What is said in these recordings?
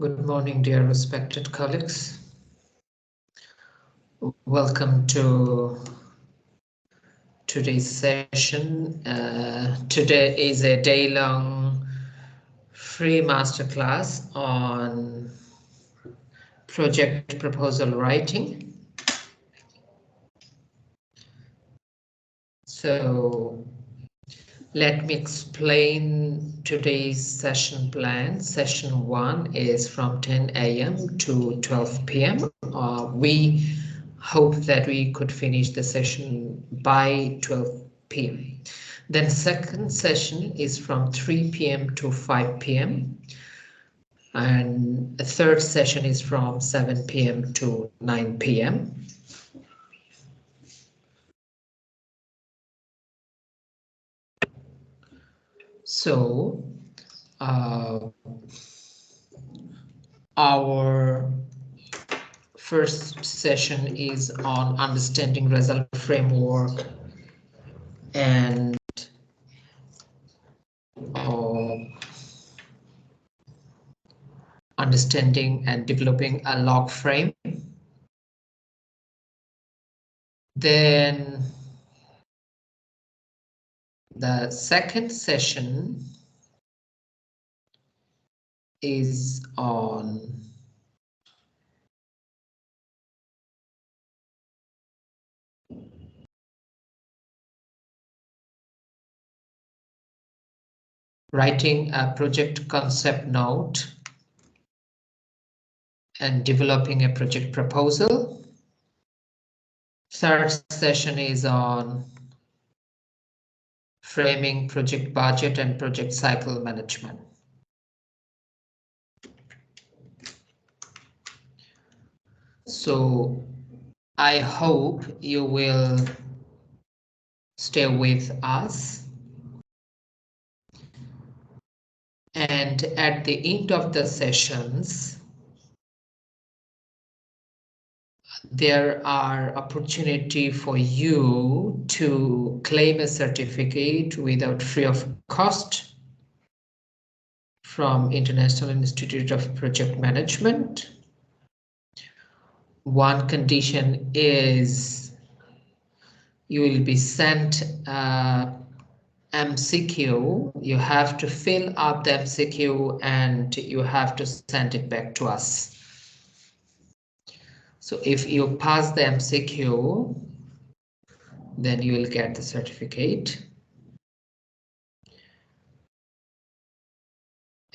Good morning, dear respected colleagues. Welcome to today's session. Today is a day-long free masterclass on project proposal writing. So let me explain today's session plan. Session 1 is from 10 a.m. to 12 p.m. We hope that we could finish the session by 12 p.m. Then second session is from 3 p.m. to 5 p.m. And the third session is from 7 p.m. to 9 p.m. So our first session is on understanding result framework and understanding and developing a log frame. Then the second session is on writing a project concept note and developing a project proposal. Third session is on framing project budget and project cycle management. So I hope you will stay with us. And at the end of the sessions, there are opportunity for you to claim a certificate without free of cost from International Institute of Project Management. One condition is you will be sent MCQ. You have to fill up the MCQ and you have to send it back to us. So if you pass the MCQ, then you will get the certificate.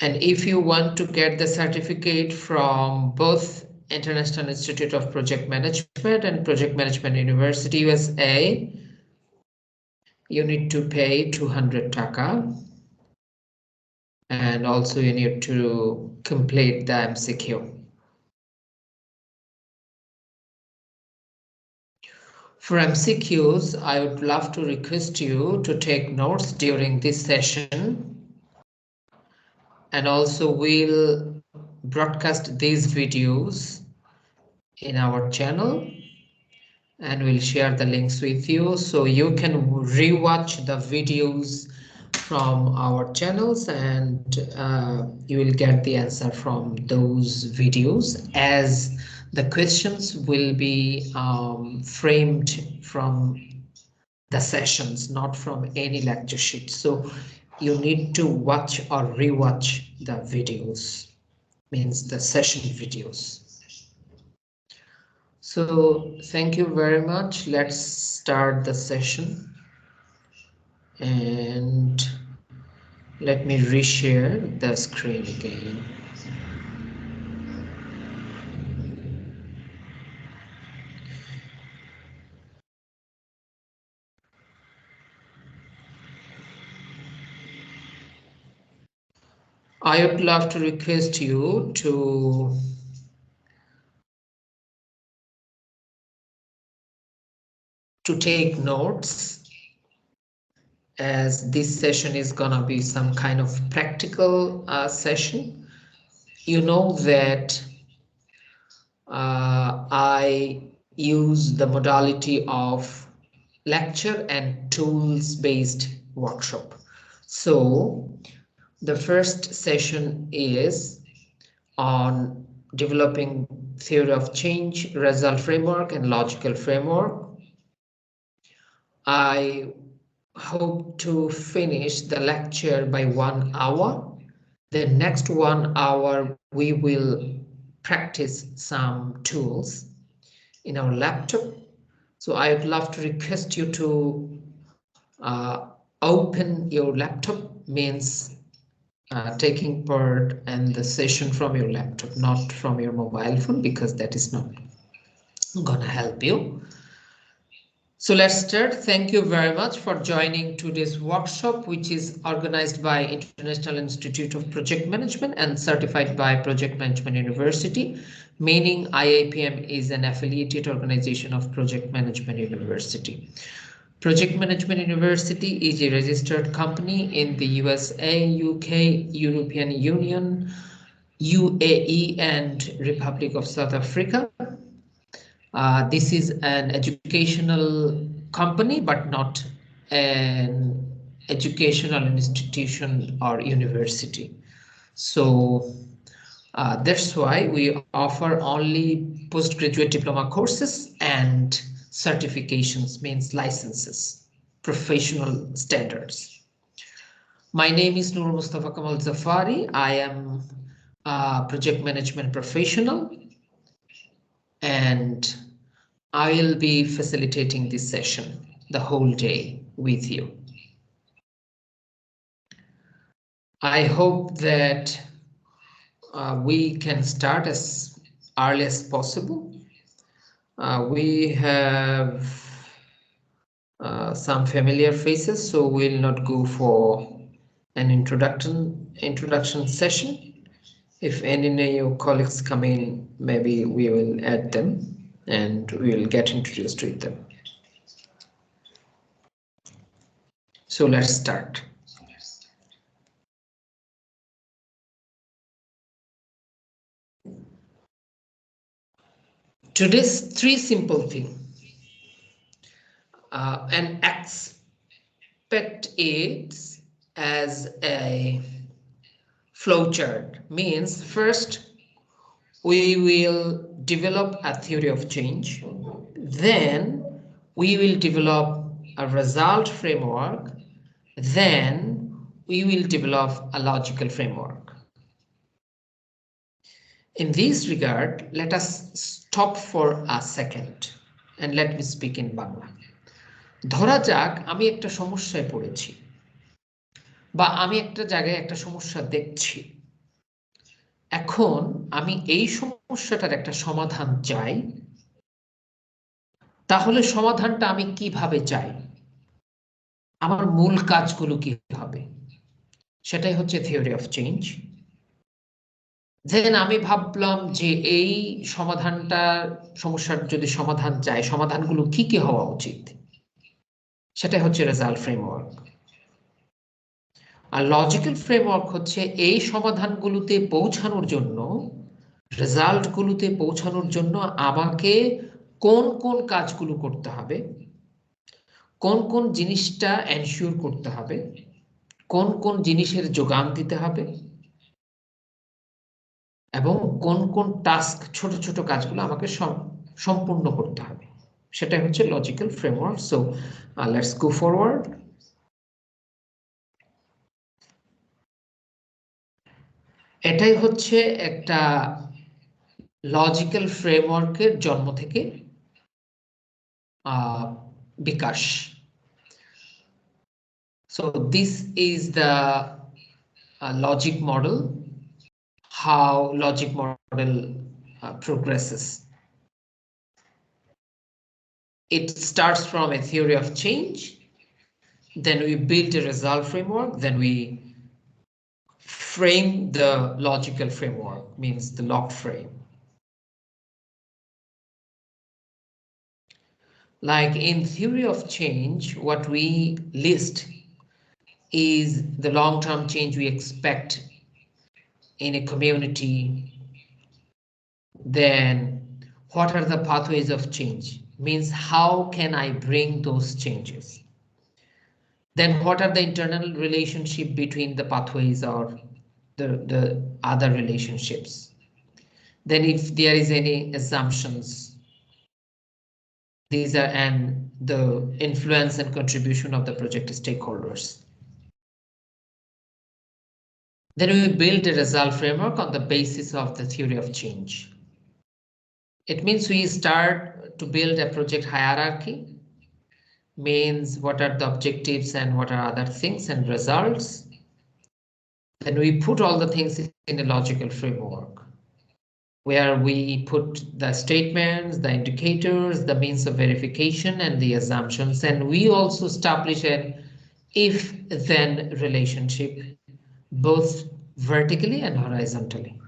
And if you want to get the certificate from both International Institute of Project Management and Project Management University USA, you need to pay 200 taka. And also you need to complete the MCQ. For MCQs, I would love to request you to take notes during this session. And also we'll broadcast these videos in our channel. And we'll share the links with you so you can rewatch the videos from our channels and you will get the answer from those videos, as the questions will be framed from the sessions, not from any lecture sheet. So you need to watch or rewatch the videos, means the session videos. So thank you very much. Let's start the session. And let me reshare the screen again. I would love to request you to take notes, as this session is gonna be some kind of practical session. You know that I use the modality of lecture and tools-based workshop. So the first session is on developing theory of change, result framework, and logical framework. I hope to finish the lecture by 1 hour. The next 1 hour, we will practice some tools in our laptop. So I would love to request you to open your laptop, means taking part in the session from your laptop, not from your mobile phone, because that is not gonna help you. So let's start. Thank you very much for joining today's workshop, which is organized by International Institute of Project Management and certified by Project Management University, meaning IIPM is an affiliated organization of Project Management University. Project Management University is a registered company in the USA, UK, European Union, UAE, and Republic of South Africa. This is an educational company, but not an educational institution or university. So that's why we offer only postgraduate diploma courses and certifications, means licenses, professional standards. My name is Nur Mustafa Kamal Zafari. I am a project management professional, and I will be facilitating this session the whole day with you. I hope that we can start as early as possible. We have some familiar faces, so we'll not go for an introduction session. If any of your colleagues come in, maybe we will add them and we will get introduced with them. So let's start. Today's three simple things, and expect it as a flowchart. Means first we will develop a theory of change, then we will develop a result framework, then we will develop a logical framework. In this regard, let us stop for a second and let me speak in Bangla. ধরা যাক আমি একটা সমস্যায় পড়েছি বা আমি একটা জায়গায় একটা সমস্যা দেখছি। এখন আমি এই সমস্যাটার একটা সমাধান চাই। তাহলে সমাধানটা আমি কিভাবে চাই? আমার মূল কাজগুলো কি হবে? সেটাই হচ্ছে থিওরি অফ চেঞ্জ। দেন আমি ভাবলাম যে এই সমস্যার যদি সমাধান চাই, সমাধানগুলো কি হওয়া উচিত? সেটাই হচ্ছে রেজাল্ট ফ্রেমওয়ার্ক। আর লজিক্যাল ফ্রেমওয়ার্ক হচ্ছে এই সমাধানগুলোতে পৌঁছানোর জন্য, রেজাল্টগুলোতে পৌঁছানোর জন্য আমাকে কোন কোন কাজগুলো করতে হবে, কোন কোন জিনিসটা এনশিওর করতে হবে, কোন কোন জিনিসের যোগান দিতে হবে, এবং কোন কোন টাস্ক, ছোট ছোট কাজগুলো আমাকে সম্পূর্ণ করতে হবে, সেটাই হচ্ছে logical framework. So let's go forward. এটাই হচ্ছে একটা লজিক্যাল ফ্রেমওয়ার্কের জন্ম থেকে বিকাশ। So this is the logic model, how logic model progresses. It starts from a theory of change, then we build a result framework, then we frame the logical framework, means the log frame. Like in theory of change, what we list is the long-term change we expect in a community. Then what are the pathways of change? Means how can I bring those changes? Then what are the internal relationship between the pathways or the other relationships? Then if there is any assumptions, these are and the influence and contribution of the project stakeholders. Then we build a result framework on the basis of the theory of change. It means we start to build a project hierarchy, means what are the objectives and what are other things and results. Then we put all the things in a logical framework, where we put the statements, the indicators, the means of verification, and the assumptions. And we also establish an if-then relationship, both vertically and horizontally.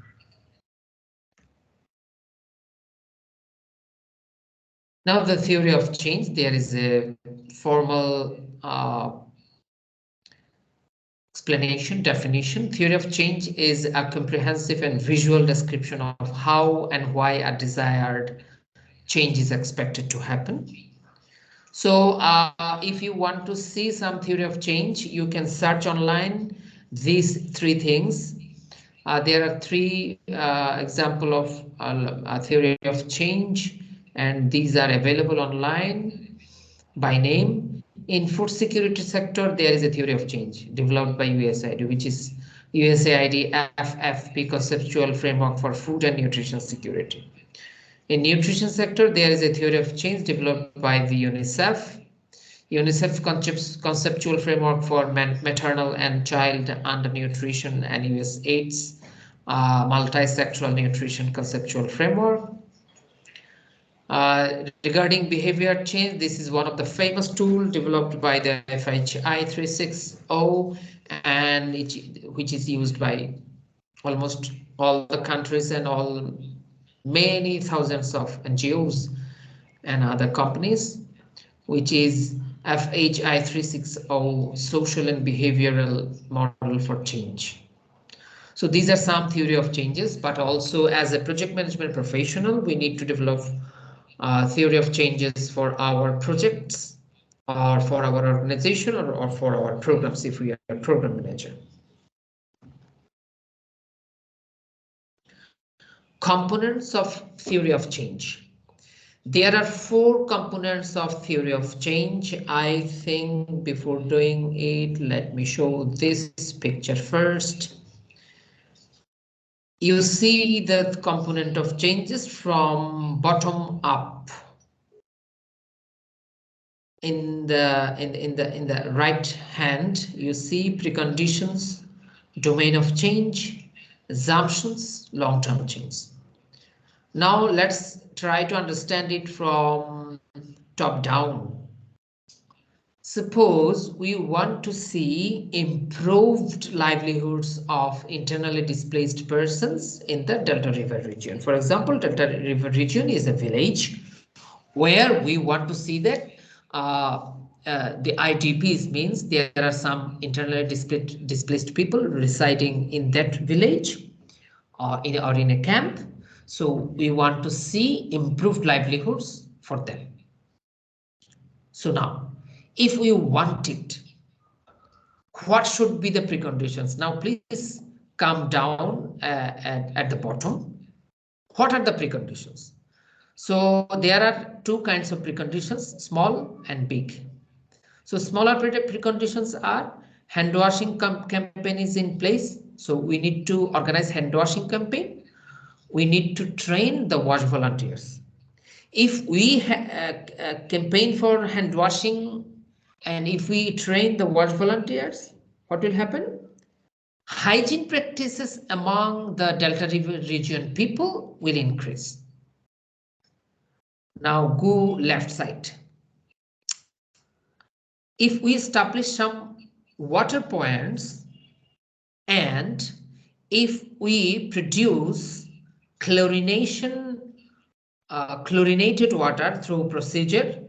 Now, the theory of change, there is a formal explanation, definition. Theory of change is a comprehensive and visual description of how and why a desired change is expected to happen. So if you want to see some theory of change, you can search online these three things. There are three examples of a theory of change, and these are available online by name. In food security sector, there is a theory of change developed by USAID, which is USAID FFP conceptual framework for food and nutrition security. In nutrition sector, there is a theory of change developed by the UNICEF. UNICEF conceptual framework for maternal and child undernutrition and USAID's multi-sectoral nutrition conceptual framework. Regarding behavior change, this is one of the famous tools developed by the FHI 360, and which is used by almost all the countries and many thousands of NGOs and other companies, which is FHI 360 social and behavioral model for change. So these are some theory of changes, but also as a project management professional, we need to develop theory of changes for our projects or for our organization or for our programs if we are a program manager. Components of theory of change. There are 4 components of theory of change. I think before doing it, let me show this picture first. You see the component of changes from bottom up. In the right hand, you see preconditions, domain of change, assumptions, long-term change. Now let's try to understand it from top down. Suppose we want to see improved livelihoods of internally displaced persons in the Delta River region. For example, Delta River region is a village where we want to see that the IDPs means there are some internally displaced people residing in that village or in a camp. So we want to see improved livelihoods for them. So now, if we want it, what should be the preconditions? Now, please come down at the bottom. What are the preconditions? So there are 2 kinds of preconditions, small and big. So smaller preconditions are hand washing campaign is in place. So we need to organize hand washing campaign. We need to train the wash volunteers. If we campaign for hand washing and if we train the wash volunteers, what will happen? Hygiene practices among the Delta River region people will increase. Now go left side. If we establish some water points and if we produce chlorination, chlorinated water through procedure.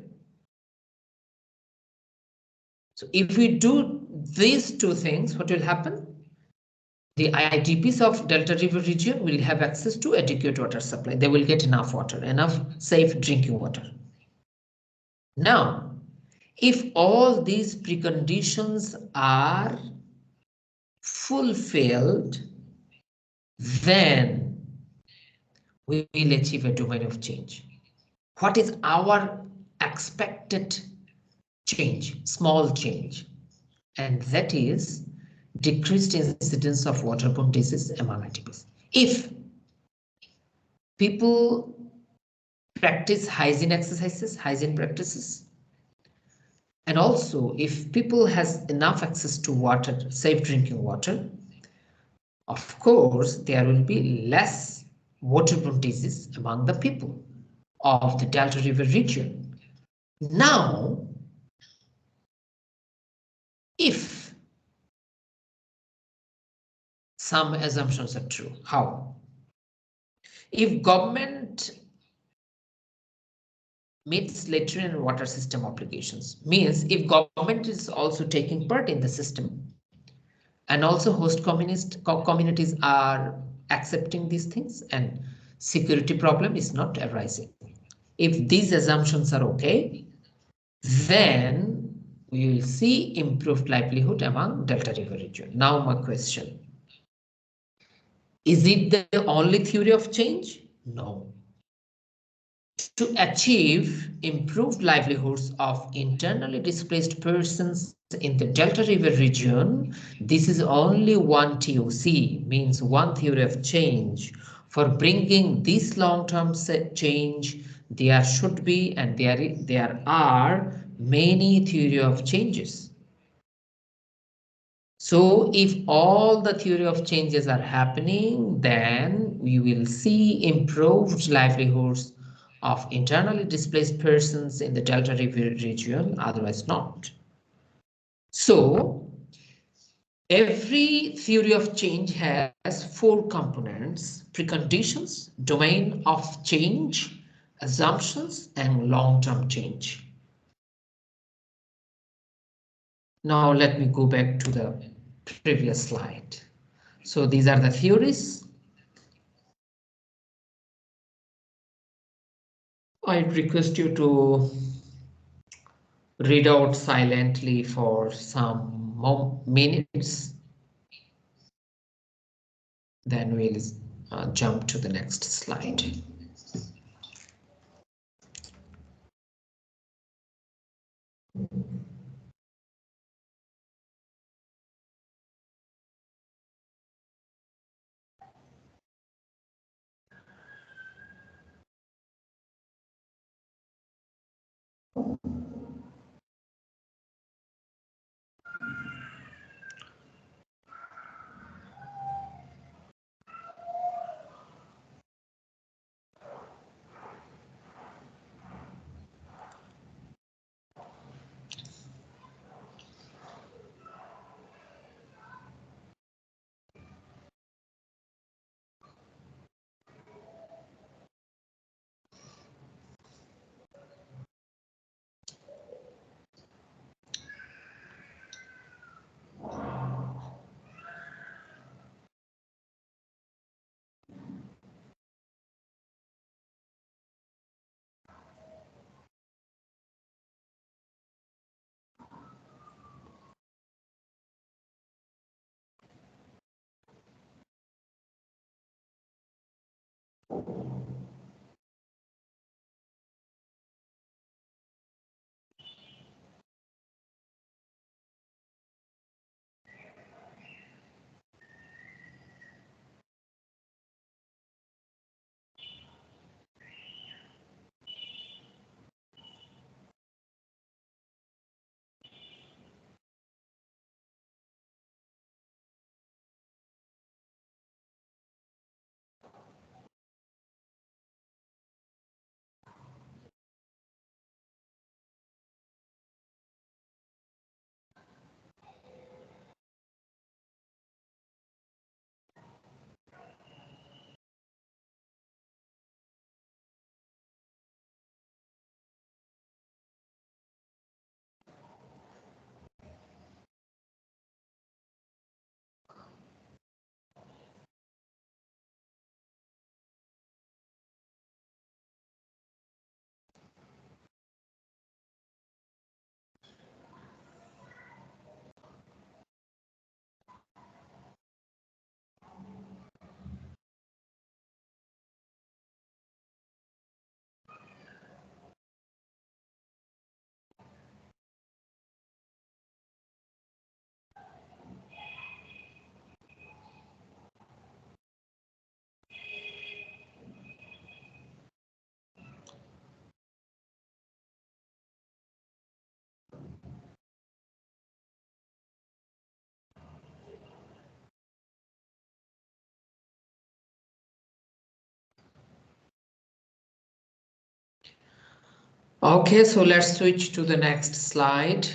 So if we do these 2 things, what will happen? The IDPs of Delta River region will have access to adequate water supply. They will get enough water, enough safe drinking water. Now, if all these preconditions are fulfilled, then we will achieve a domain of change. What is our expected change, small change? And that is decreased incidence of waterborne disease among ITPs. If people practice hygiene exercises, hygiene practices, and also if people has enough access to water, safe drinking water, of course, there will be less waterborne disease among the people of the Delta River region. Now, if some assumptions are true, how? If government meets latrine and water system obligations, means if government is also taking part in the system, and also host communities are accepting these things and security problem is not arising. If these assumptions are okay, then we will see improved livelihood among Delta River region. Now my question, is it the only theory of change? No. To achieve improved livelihoods of internally displaced persons in the Delta River region, this is only one TOC, means one theory of change. For bringing this long-term change, there should be and there are many theory of changes. So if all the theory of changes are happening, then we will see improved livelihoods of internally displaced persons in the Delta River region, otherwise not. So every theory of change has four components: preconditions, domain of change, assumptions, and long-term change. Now let me go back to the previous slide. So these are the theories. I request you to read out silently for some more minutes. Then we'll jump to the next slide. Okay, so let's switch to the next slide.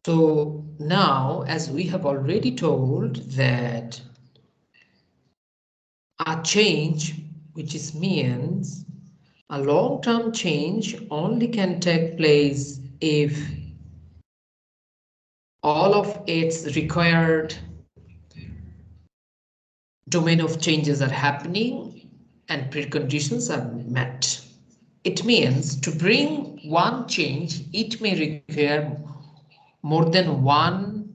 So now, as we have already told that a change, which is means a long-term change only can take place if all of its required domain of changes are happening and preconditions are met. It means to bring one change, it may require more than one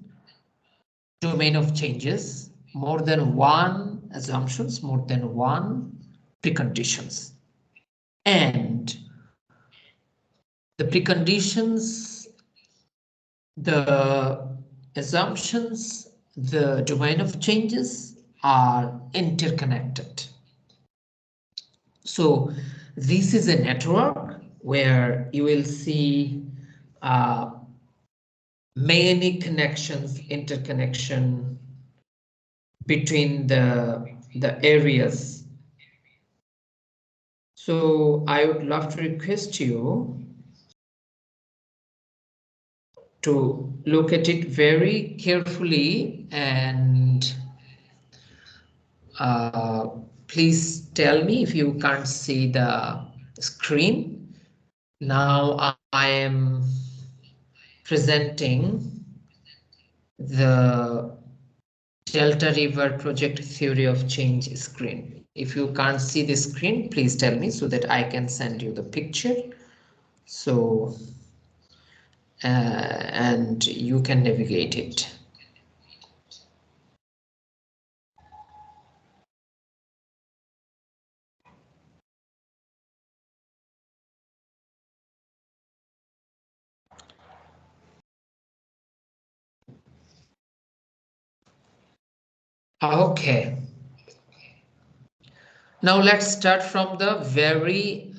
domain of changes, more than one assumptions, more than one preconditions. And the preconditions, the assumptions, the domain of changes are interconnected. So this is a network where you will see many connections, interconnection between the areas. So I would love to request you to look at it very carefully and please tell me if you can't see the screen. Now I am presenting the Delta River Project Theory of Change screen. If you can't see the screen, please tell me so that I can send you the picture. So, and you can navigate it. Okay. Now let's start from the very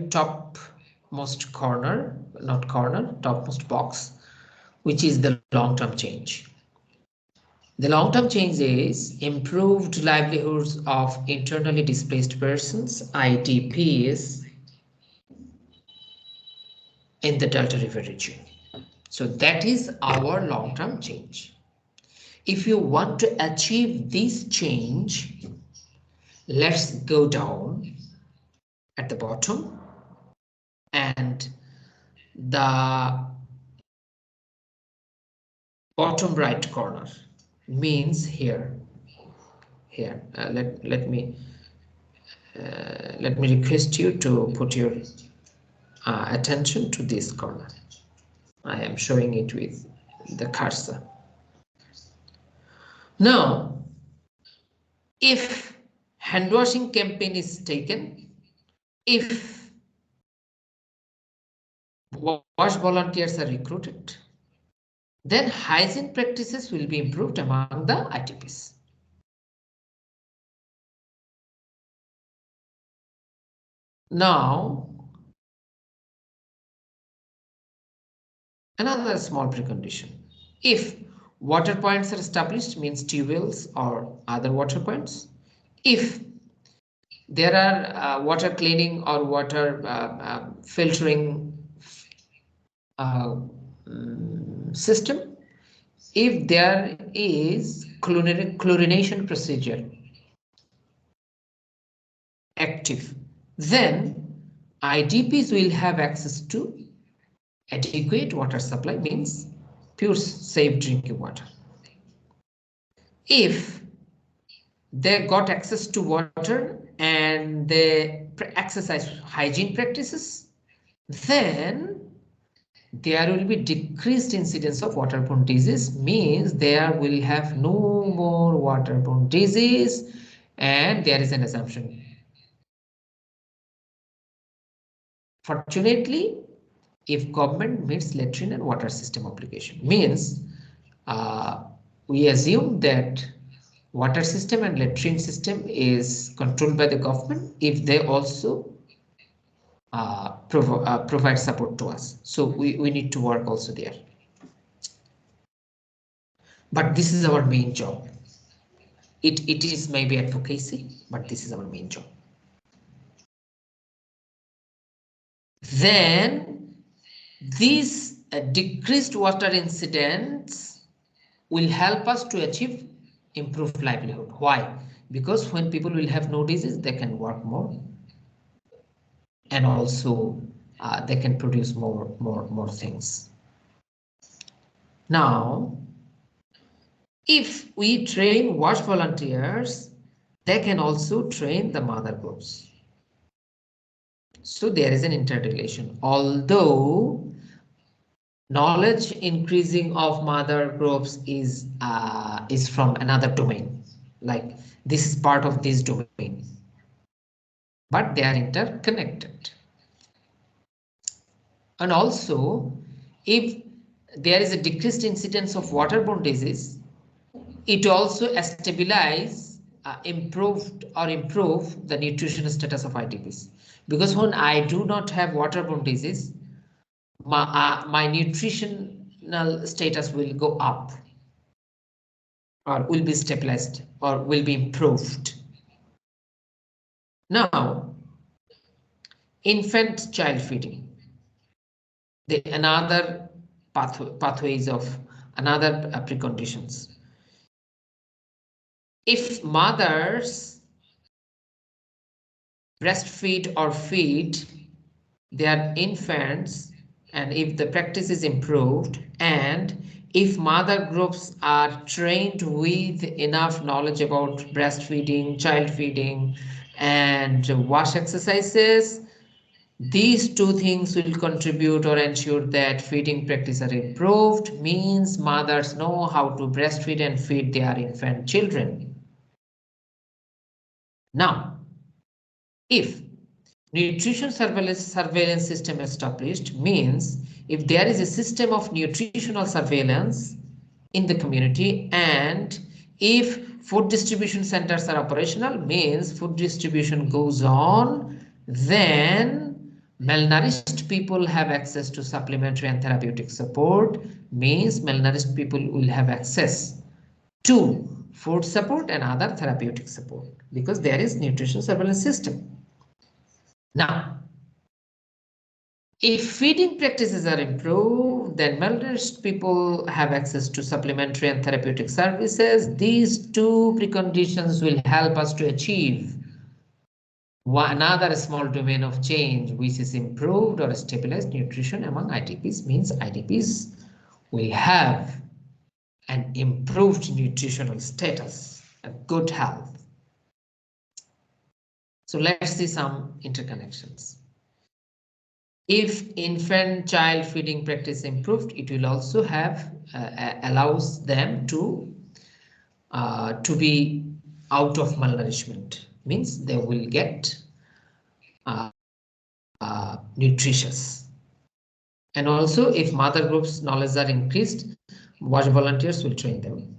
topmost corner, not corner, topmost box, which is the long-term change. The long-term change is improved livelihoods of internally displaced persons, IDPs, in the Delta River region. So that is our long-term change. If you want to achieve this change, let's go down at the bottom and the bottom right corner means here. Let me request you to put your attention to this corner. I am showing it with the cursor. Now, if hand washing campaign is taken, if wash volunteers are recruited, then hygiene practices will be improved among the ITPs. Now, another small precondition. If water points are established, means tube wells or other water points. If there are water cleaning or water filtering system, if there is chlorination procedure active, then IDPs will have access to adequate water supply, means pure safe drinking water. If they got access to water and they exercise hygiene practices, then there will be decreased incidence of waterborne disease, means there will have no more waterborne disease, and there is an assumption. Fortunately, if government meets latrine and water system obligation, means we assume that water system and latrine system is controlled by the government if they also provide support to us. So we need to work also there. But this is our main job. it is maybe advocacy, but this is our main job. Then these decreased water incidents will help us to achieve improved livelihood. Why? Because when people will have no disease, they can work more, and also they can produce more things. Now, if we train WASH volunteers, they can also train the mother groups. So there is an interrelation. Although knowledge increasing of mother groups is from another domain, like this is part of this domain, but they are interconnected. And also, if there is a decreased incidence of waterborne disease, it also stabilize, improve the nutritional status of IDPs. Because when I do not have waterborne disease, my nutritional status will go up, or will be stabilized, or will be improved. Now, infant child feeding, another pathways of another preconditions. If mothers breastfeed or feed their infants, and if the practice is improved, and if mother groups are trained with enough knowledge about breastfeeding, child feeding, and wash exercises, these two things will contribute or ensure that feeding practices are improved, means mothers know how to breastfeed and feed their infant children. Now, if nutrition surveillance system established, means if there is a system of nutritional surveillance in the community, and if food distribution centers are operational, means food distribution goes on, then malnourished people have access to supplementary and therapeutic support, means malnourished people will have access to food support and other therapeutic support, because there is nutrition surveillance system. Now, if feeding practices are improved, then malnourished people have access to supplementary and therapeutic services. These two preconditions will help us to achieve another small domain of change, which is improved or stabilized nutrition among IDPs, means IDPs will have an improved nutritional status, a good health. So let's see some interconnections. If infant child feeding practice improved, it will also have allows them to be out of malnourishment, means they will get nutritious. And also, if mother groups knowledge are increased, WASH volunteers will train them.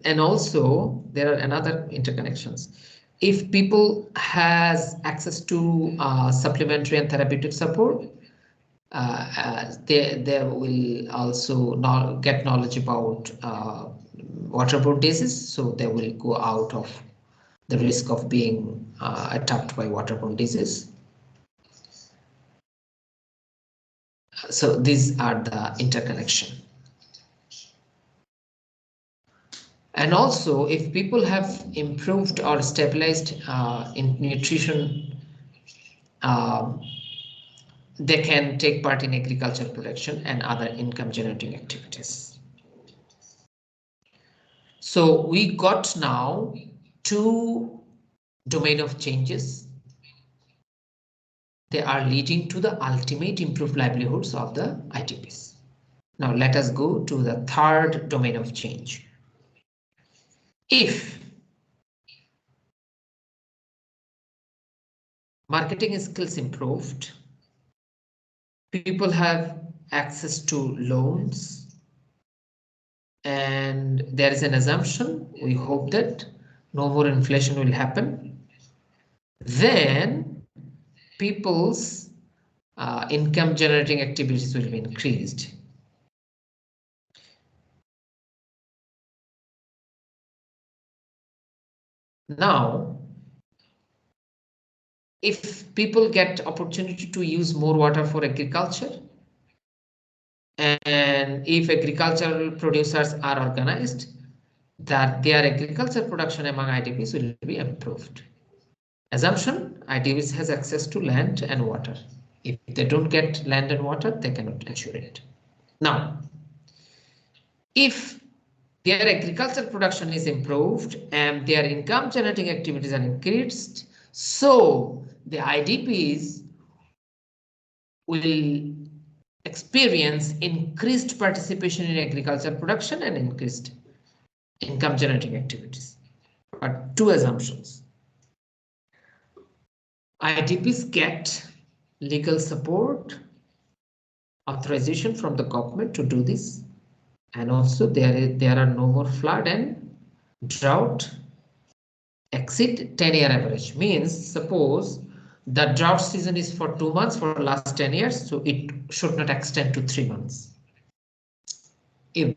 And also, there are another interconnections. If people has access to supplementary and therapeutic support, they will also get knowledge about waterborne disease, so they will go out of the risk of being attacked by waterborne disease. So these are the interconnection. And also, if people have improved or stabilized in nutrition, they can take part in agricultural production and other income generating activities. So we got now two domain of changes. They are leading to the ultimate improved livelihoods of the IDPs. Now let us go to the third domain of change. If marketing skills improved, people have access to loans, and there is an assumption, we hope that no more inflation will happen, then people's income generating activities will be increased. Now, if people get opportunity to use more water for agriculture, and if agricultural producers are organized, that their agriculture production among IDPs will be improved. Assumption, IDPs has access to land and water. If they don't get land and water, they cannot ensure it. Now, if their agricultural production is improved and their income generating activities are increased, so the IDPs will experience increased participation in agricultural production and increased income generating activities. But two assumptions. IDPs get legal support, authorization from the government to do this, and also there are no more flood and drought exceed 10-year average. Means suppose the drought season is for 2 months for the last 10 years, so it should not extend to 3 months. If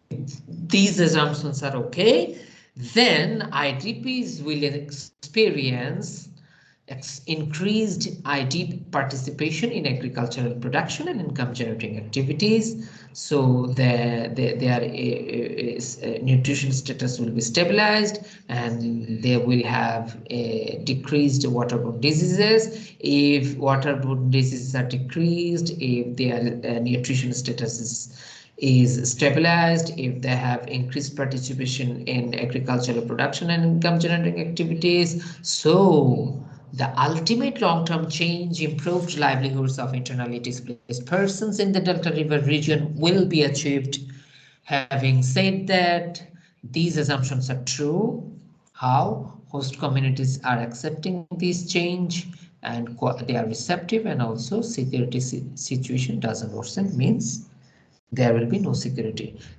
these assumptions are okay, then IDPs will experience increased ID participation in agricultural production and income generating activities. So their nutrition status will be stabilized and they will have decreased waterborne diseases. If waterborne diseases are decreased, if their nutrition status is stabilized, if they have increased participation in agricultural production and income generating activities, so the ultimate long-term change, improved livelihoods of internally displaced persons in the Delta River region will be achieved. Having said that, these assumptions are true. How? Host communities are accepting this change and they are receptive, and also security situation doesn't worsen, means there will be no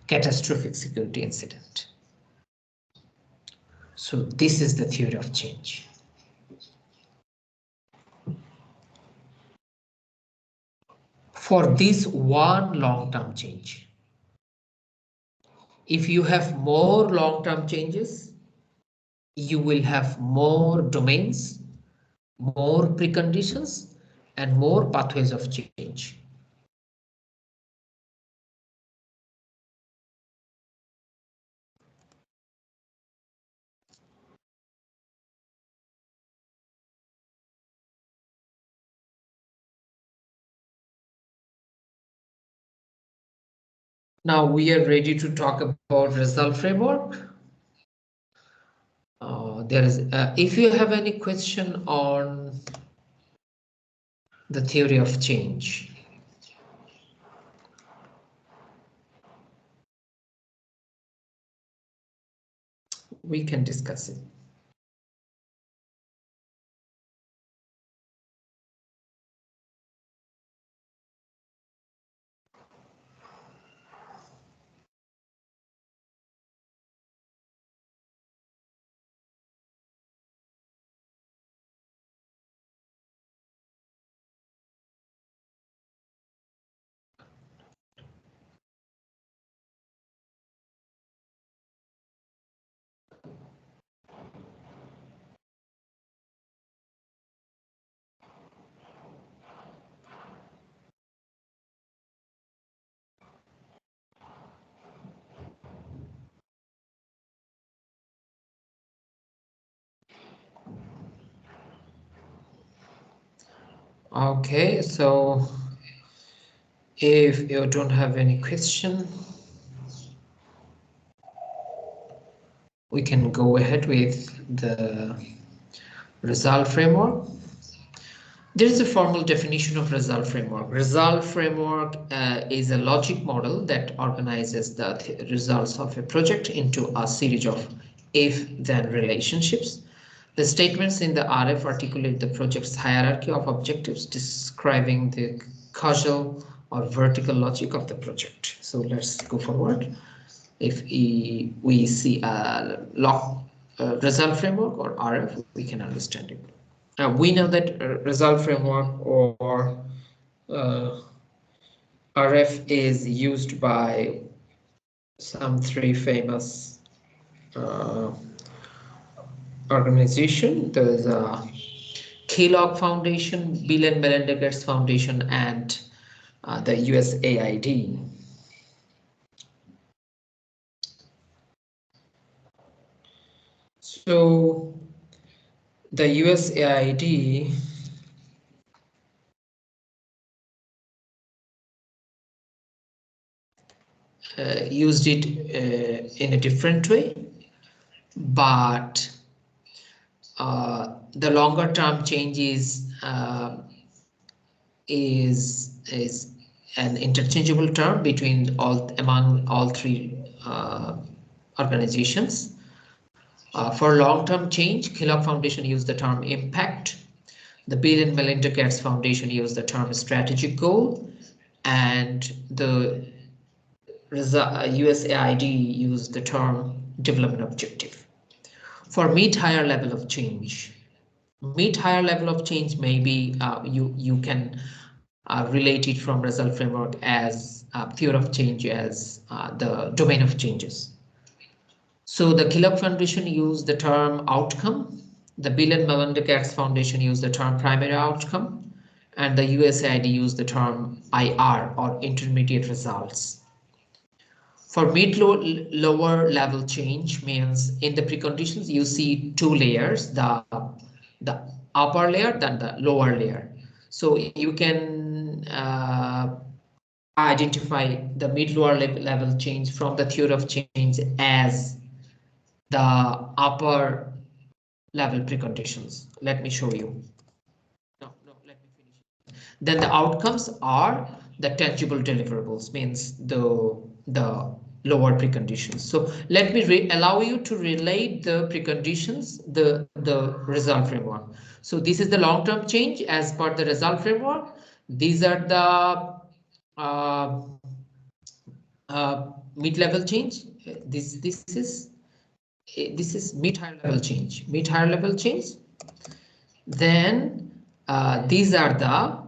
catastrophic security incident. So this is the theory of change. For this one long-term change, if you have more long-term changes, you will have more domains, more preconditions, and more pathways of change. Now we are ready to talk about result framework. If you have any question on the theory of change, we can discuss it. Okay, so if you don't have any question, we can go ahead with the result framework. There is a formal definition of result framework. Result framework is a logic model that organizes the results of a project into a series of if-then relationships. The statements in the RF articulate the project's hierarchy of objectives, describing the causal or vertical logic of the project. So let's go forward. If we see a result framework or RF, we can understand it. We know that result framework or RF is used by some three famous organization. There's a Kellogg Foundation, Bill and Melinda Gates Foundation, and the USAID. So the USAID used it in a different way, but the longer term change is an interchangeable term between among all three organizations. For long-term change, Kellogg Foundation used the term impact. The Bill and Melinda Gates Foundation used the term strategic goal, and the USAID used the term development objective. For meet higher level of change, maybe you can relate it from result framework as theory of change as the domain of changes. So the Kellogg Foundation used the term outcome, the Bill and Melinda Gates Foundation used the term primary outcome, and the USAID used the term IR or intermediate results. For mid-lower level change means in the preconditions you see two layers, the upper layer then the lower layer. So you can identify the mid-lower level change from the theory of change as the upper level preconditions. Let me show you. No, let me finish. Then the outcomes are the tangible deliverables, means the lower preconditions. So let me allow you to relate the preconditions, the result framework. So this is the long-term change as per the result framework. These are the mid-level change. This is mid-higher level change. Mid-higher level change. Then these are the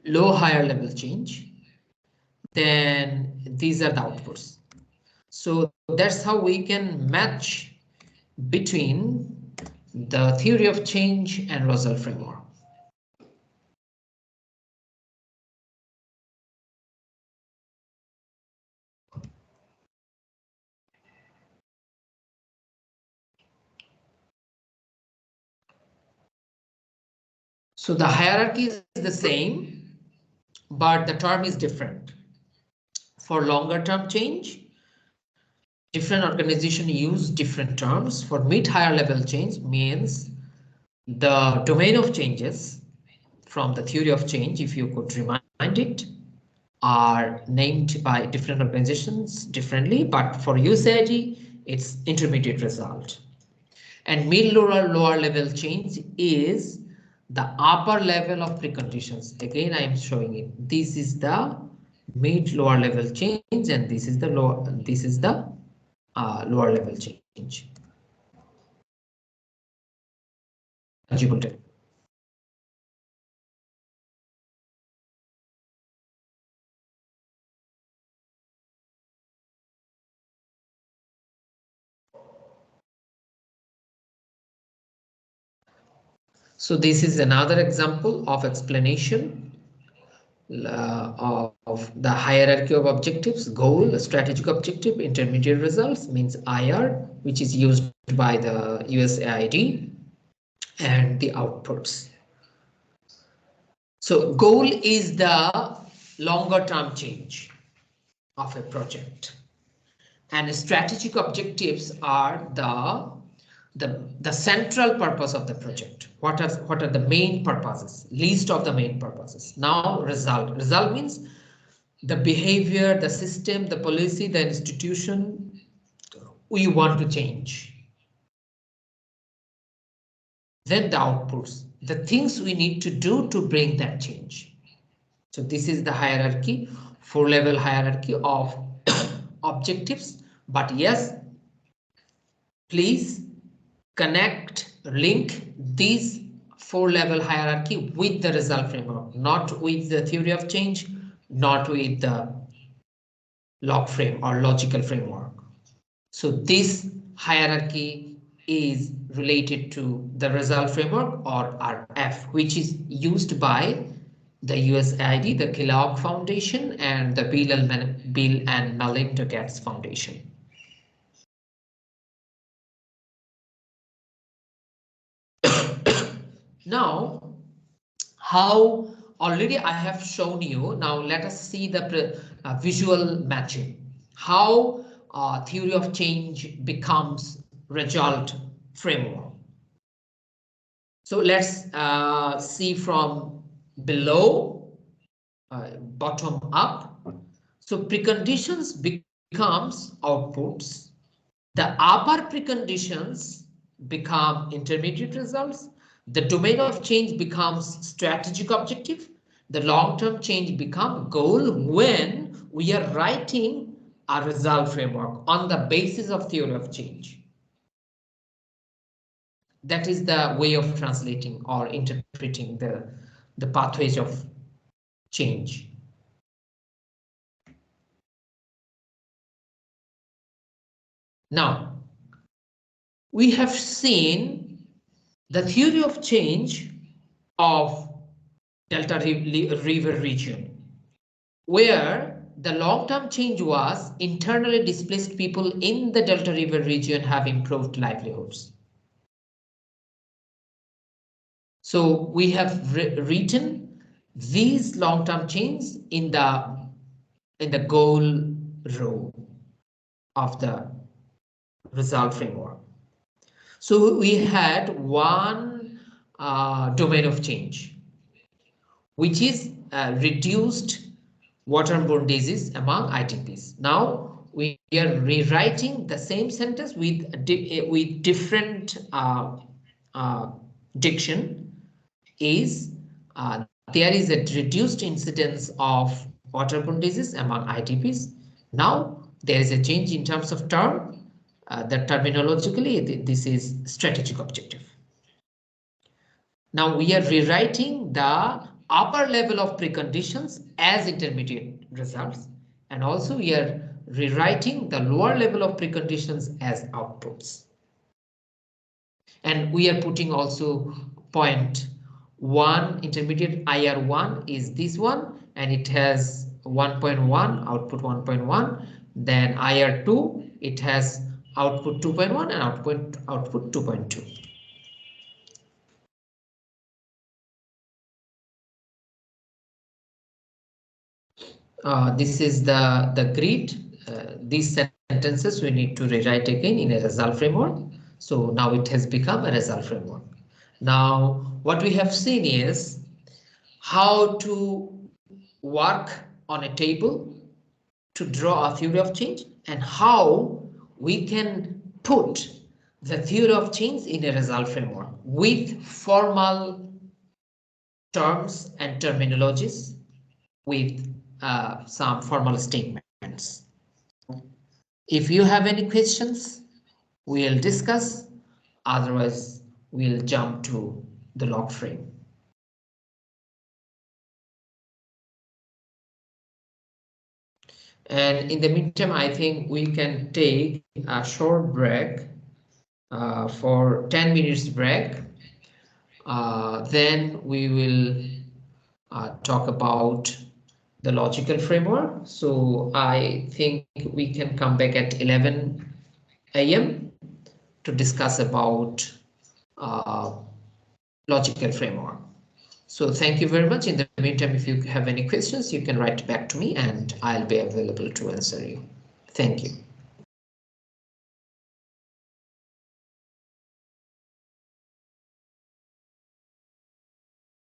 low higher level change. Then these are the outputs. So that's how we can match between the theory of change and result framework. So the hierarchy is the same, but the term is different. For longer term change, different organizations use different terms. For mid-higher level change means the domain of changes from the theory of change, if you could remind it, are named by different organizations differently, but for USAID, it's intermediate result. And mid-lower level change is the upper level of preconditions. Again, I am showing it. This is the mid-lower level change, and this is the lower level change. So this is another example of explanation of the hierarchy of objectives: goal, strategic objective, intermediate results means IR, which is used by the USAID, and the outputs. So goal is the longer term change of a project, and strategic objectives are the central purpose of the project. What are the main purposes? List of the main purposes. Now result. Result means the behavior, the system, the policy, the institution we want to change. Then the outputs, the things we need to do to bring that change. So this is the hierarchy, 4-level hierarchy of objectives. But yes, please link these 4-level hierarchy with the result framework, not with the theory of change, not with the log frame or logical framework. So this hierarchy is related to the result framework or RF, which is used by the USAID, the Kellogg Foundation, and the Bill and Melinda Gates Foundation. Now, how already I have shown you. Now let us see the visual matching. How theory of change becomes result framework. So let's see from below, bottom up. So preconditions becomes outputs. The upper preconditions become intermediate results. The domain of change becomes strategic objective. The long-term change become goal when we are writing a result framework on the basis of theory of change. That is the way of translating or interpreting the pathways of change. Now, we have seen the theory of change of Delta River region, where the long-term change was internally displaced people in the Delta River region have improved livelihoods. So we have written these long-term changes in the goal row of the result framework. So we had one domain of change, which is reduced waterborne disease among ITPs. Now we are rewriting the same sentence with different diction. Is there is a reduced incidence of waterborne disease among ITPs. Now there is a change in terms of term. That terminologically this is strategic objective. Now we are rewriting the upper level of preconditions as intermediate results, and also we are rewriting the lower level of preconditions as outputs. And we are putting also point 1 intermediate IR1 is this one, and it has 1.1 output 1.1. Then IR2 it has output 2.1 and output 2.2. This is the grid. These sentences we need to rewrite again in a result framework. So now it has become a result framework. Now what we have seen is how to work on a table to draw a theory of change, and how we can put the theory of change in a result framework with formal terms and terminologies, with some formal statements. If you have any questions, we'll discuss. Otherwise, we'll jump to the log frame. And in the meantime, I think we can take a short break for 10 minutes break. Then we will talk about the logical framework. So I think we can come back at 11 a.m. to discuss about logical framework. So thank you very much. In the meantime, if you have any questions, you can write back to me and I'll be available to answer you. Thank you.